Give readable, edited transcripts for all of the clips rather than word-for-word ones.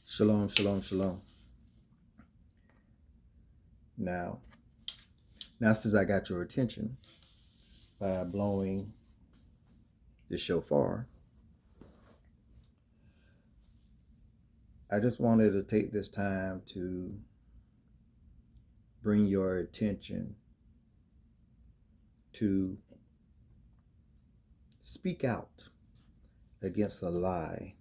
Shalom, shalom, shalom. Now, since I got your attention by blowing the shofar, I just wanted to take this time to bring your attention to speak out against a lie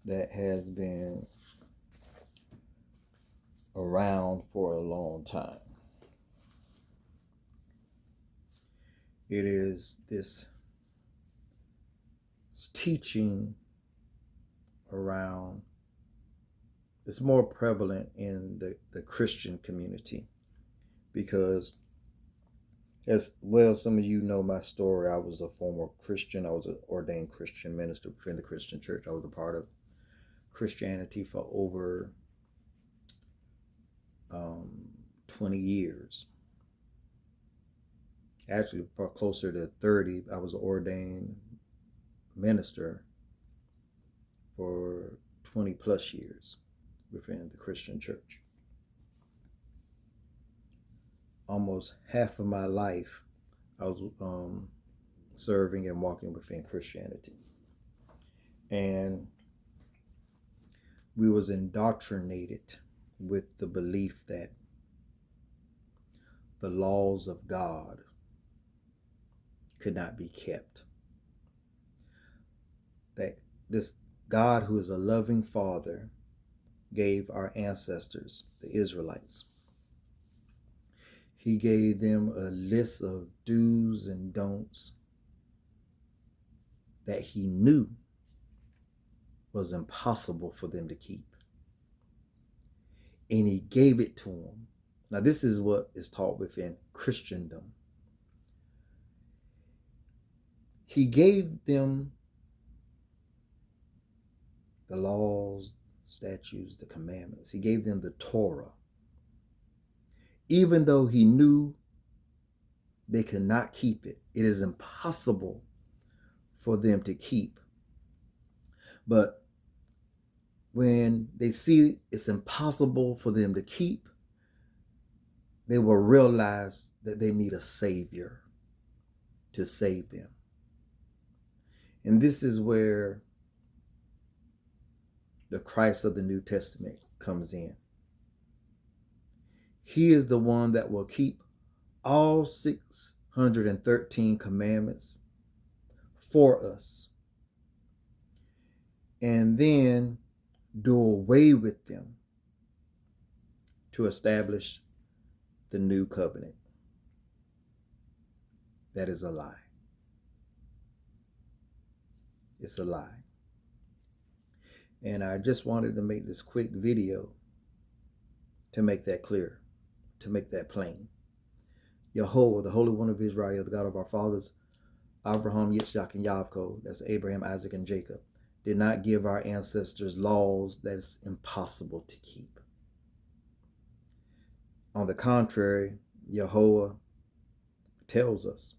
that has been around for a long time. It is this teaching around, it's more prevalent in the Christian community because, as well, some of you know my story. I was a former Christian. I was an ordained Christian minister within the Christian church. I was a part of Christianity for over 20 years. Actually, for closer to 30, I was an ordained minister for 20 plus years within the Christian church. Almost half of my life, I was serving and walking within Christianity. And we was indoctrinated with the belief that the laws of God could not be kept. That this God, who is a loving Father, gave our ancestors, the Israelites, He gave them a list of do's and don'ts that He knew was impossible for them to keep. And He gave it to them. Now, this is what is taught within Christendom. He gave them the laws, statutes, the commandments. He gave them the Torah. Even though He knew they could not keep it. It is impossible for them to keep. But when they see it's impossible for them to keep, they will realize that they need a Savior to save them. And this is where the Christ of the New Testament comes in. He is the one that will keep all 613 commandments for us and then do away with them to establish the new covenant. That is a lie. It's a lie. And I just wanted to make this quick video to make that clear, to make that plain. Yehovah, the Holy One of Israel, the God of our fathers, Abraham, Yitzchak, and Yaakov, that's Abraham, Isaac, and Jacob, did not give our ancestors laws that is impossible to keep. On the contrary, Yehovah tells us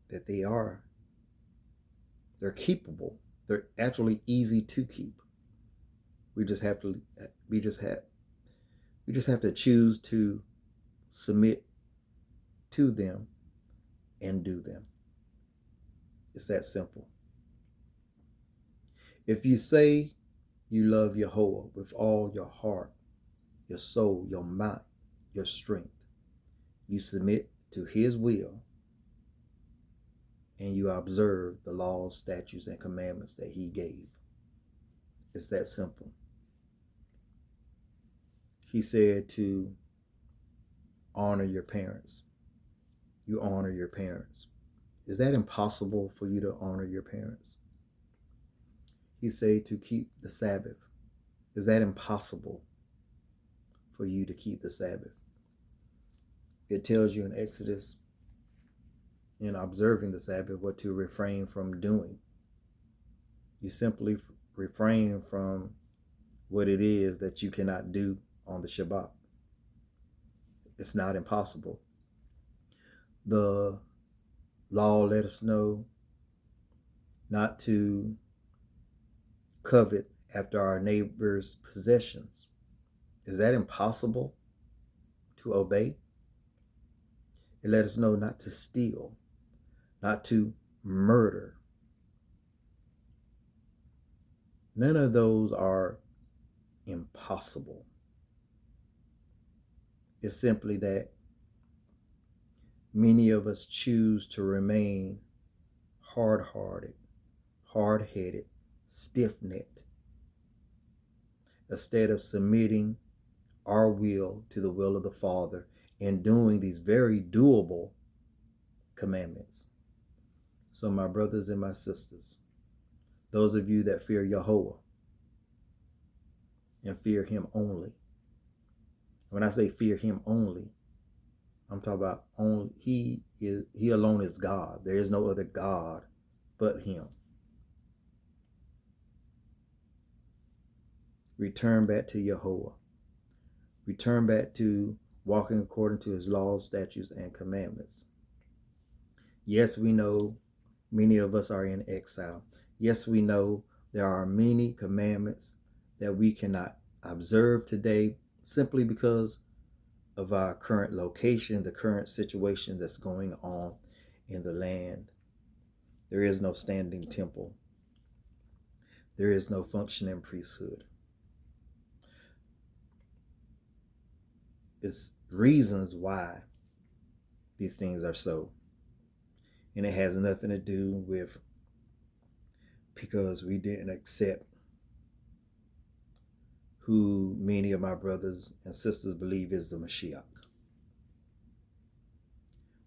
that they're keepable. They're actually easy to keep. We just have to choose to submit to them and do them. It's that simple. If you say you love Yehovah with all your heart, your soul, your mind, your strength, you submit to His will, and you observe the laws, statutes, and commandments that He gave. It's that simple. He said to honor your parents. You honor your parents. Is that impossible for you to honor your parents? He said to keep the Sabbath. Is that impossible for you to keep the Sabbath? It tells you in Exodus, in observing the Sabbath, what to refrain from doing. You simply refrain from what it is that you cannot do on the Shabbat. It's not impossible. The law let us know not to covet after our neighbor's possessions. Is that impossible to obey? It let us know not to steal, not to murder. None of those are impossible. It's simply that many of us choose to remain hard-hearted, hard-headed, stiff-necked, instead of submitting our will to the will of the Father and doing these very doable commandments. So my brothers and my sisters, those of you that fear Yahweh and fear him only. When I say fear him only, I'm talking about only he alone is God. There is no other God but him. Return back to Yahweh. Return back to walking according to his laws, statutes, and commandments. Yes, we know many of us are in exile. Yes, we know there are many commandments that we cannot observe today simply because of our current location, the current situation that's going on in the land. There is no standing temple. There is no functioning priesthood. It's reasons why these things are so. And it has nothing to do with because we didn't accept who many of my brothers and sisters believe is the Mashiach.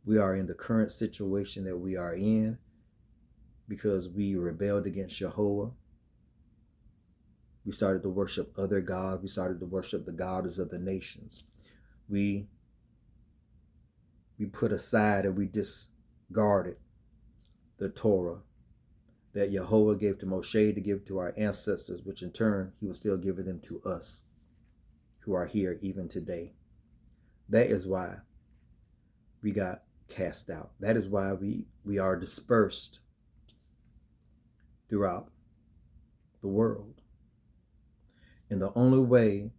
We are in the current situation that we are in because we rebelled against Jehovah. We started to worship other gods. We started to worship the goddess of the nations. We put aside and we discarded the Torah that Jehovah gave to Moshe to give to our ancestors, which in turn he was still giving them to us who are here even today. That is why we got cast out. That is why we are dispersed throughout the world. And the only way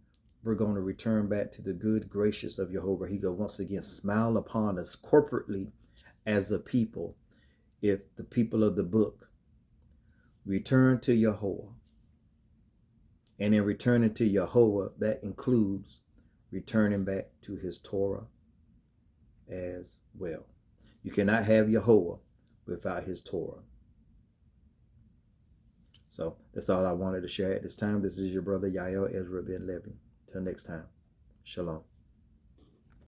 we're going to return back to the good gracious of Jehovah, he will once again smile upon us corporately as a people, if the people of the book return to Yahweh. And in returning to Yahweh, that includes returning back to his Torah as well. You cannot have Yahweh without his Torah. So that's all I wanted to share at this time. This is your brother Yael Ezra Ben Levy. Till next time, shalom.